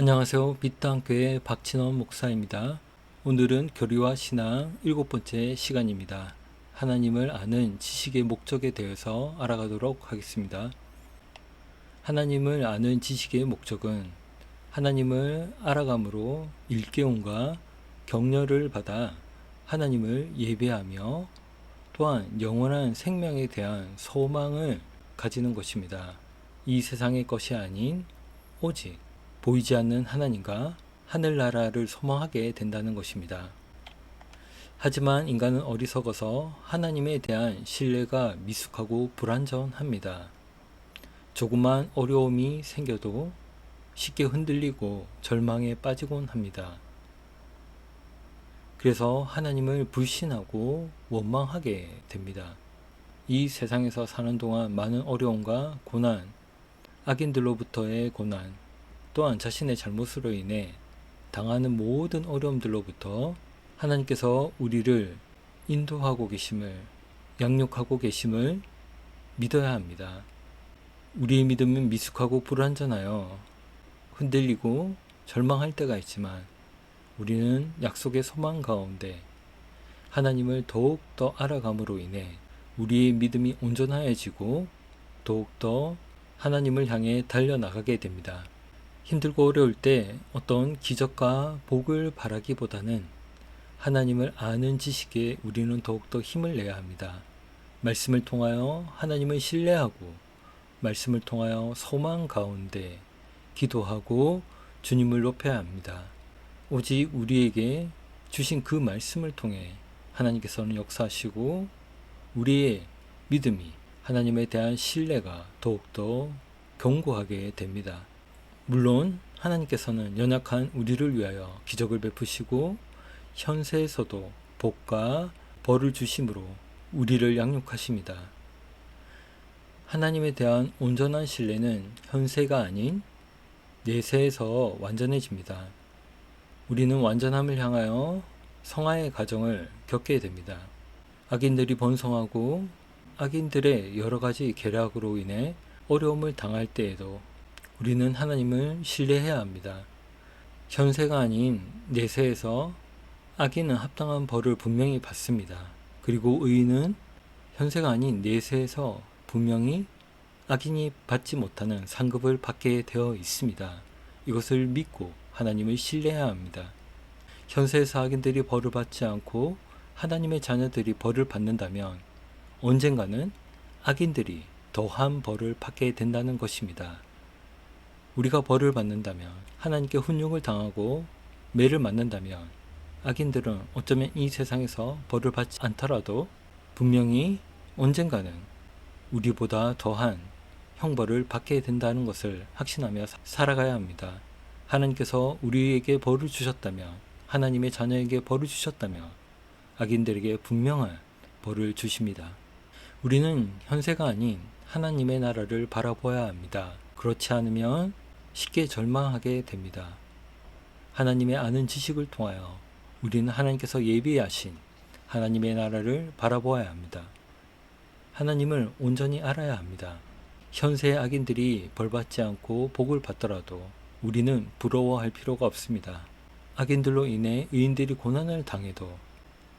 안녕하세요. 빛땅교회 박진원 목사입니다. 오늘은 교리와 신앙 7번째 시간입니다. 하나님을 아는 지식의 목적에 대해서 알아가도록 하겠습니다. 하나님을 아는 지식의 목적은 하나님을 알아감으로 일깨움과 격려를 받아 하나님을 예배하며 또한 영원한 생명에 대한 소망을 가지는 것입니다. 이 세상의 것이 아닌 오직 보이지 않는 하나님과 하늘나라를 소망하게 된다는 것입니다. 하지만 인간은 어리석어서 하나님에 대한 신뢰가 미숙하고 불완전합니다. 조그만 어려움이 생겨도 쉽게 흔들리고 절망에 빠지곤 합니다. 그래서 하나님을 불신하고 원망하게 됩니다. 이 세상에서 사는 동안 많은 어려움과 고난, 악인들로부터의 고난, 또한 자신의 잘못으로 인해 당하는 모든 어려움들로부터 하나님께서 우리를 인도하고 계심을, 양육하고 계심을 믿어야 합니다. 우리의 믿음은 미숙하고 불완전하여 흔들리고 절망할 때가 있지만 우리는 약속의 소망 가운데 하나님을 더욱더 알아감으로 인해 우리의 믿음이 온전하여지고 더욱더 하나님을 향해 달려나가게 됩니다. 힘들고 어려울 때 어떤 기적과 복을 바라기보다는 하나님을 아는 지식에 우리는 더욱더 힘을 내야 합니다. 말씀을 통하여 하나님을 신뢰하고 말씀을 통하여 소망 가운데 기도하고 주님을 높여야 합니다. 오직 우리에게 주신 그 말씀을 통해 하나님께서는 역사하시고 우리의 믿음이 하나님에 대한 신뢰가 더욱더 견고하게 됩니다. 물론 하나님께서는 연약한 우리를 위하여 기적을 베푸시고 현세에서도 복과 벌을 주심으로 우리를 양육하십니다. 하나님에 대한 온전한 신뢰는 현세가 아닌 내세에서 완전해집니다. 우리는 완전함을 향하여 성화의 과정을 겪게 됩니다. 악인들이 번성하고 악인들의 여러 가지 계략으로 인해 어려움을 당할 때에도 우리는 하나님을 신뢰해야 합니다. 현세가 아닌 내세에서 악인은 합당한 벌을 분명히 받습니다. 그리고 의인은 현세가 아닌 내세에서 분명히 악인이 받지 못하는 상급을 받게 되어 있습니다. 이것을 믿고 하나님을 신뢰해야 합니다. 현세에서 악인들이 벌을 받지 않고 하나님의 자녀들이 벌을 받는다면 언젠가는 악인들이 더한 벌을 받게 된다는 것입니다. 우리가 벌을 받는다면 하나님께 훈육을 당하고 매를 맞는다면 악인들은 어쩌면 이 세상에서 벌을 받지 않더라도 분명히 언젠가는 우리보다 더한 형벌을 받게 된다는 것을 확신하며 살아가야 합니다. 하나님께서 우리에게 벌을 주셨다면 하나님의 자녀에게 벌을 주셨다면 악인들에게 분명한 벌을 주십니다. 우리는 현세가 아닌 하나님의 나라를 바라보아야 합니다. 그렇지 않으면 쉽게 절망하게 됩니다. 하나님의 아는 지식을 통하여 우리는 하나님께서 예비하신 하나님의 나라를 바라보아야 합니다. 하나님을 온전히 알아야 합니다. 현세의 악인들이 벌받지 않고 복을 받더라도 우리는 부러워할 필요가 없습니다. 악인들로 인해 의인들이 고난을 당해도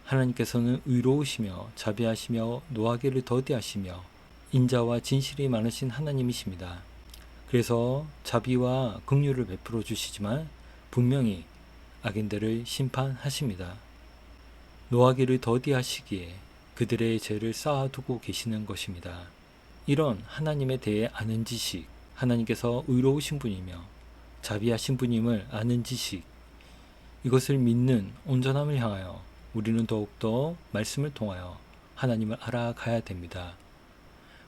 하나님께서는 의로우시며 자비하시며 노하기를 더디하시며 인자와 진실이 많으신 하나님이십니다. 그래서 자비와 긍휼을 베풀어 주시지만 분명히 악인들을 심판하십니다. 노하기를 더디하시기에 그들의 죄를 쌓아두고 계시는 것입니다. 이런 하나님에 대해 아는 지식, 하나님께서 의로우신 분이며 자비하신 분임을 아는 지식, 이것을 믿는 온전함을 향하여 우리는 더욱더 말씀을 통하여 하나님을 알아가야 됩니다.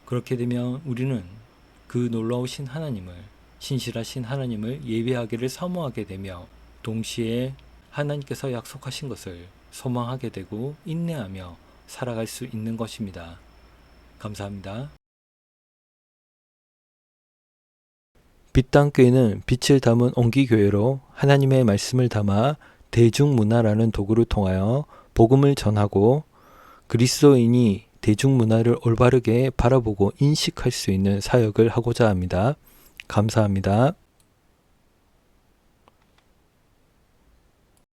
그렇게 되면 우리는 그 놀라우신 하나님을, 신실하신 하나님을 예배하기를 사모하게 되며 동시에 하나님께서 약속하신 것을 소망하게 되고 인내하며 살아갈 수 있는 것입니다. 감사합니다. 빛땅교회는 빛을 담은 온기교회로 하나님의 말씀을 담아 대중문화라는 도구를 통하여 복음을 전하고 그리스도인이 대중문화를 올바르게 바라보고 인식할 수 있는 사역을 하고자 합니다. 감사합니다.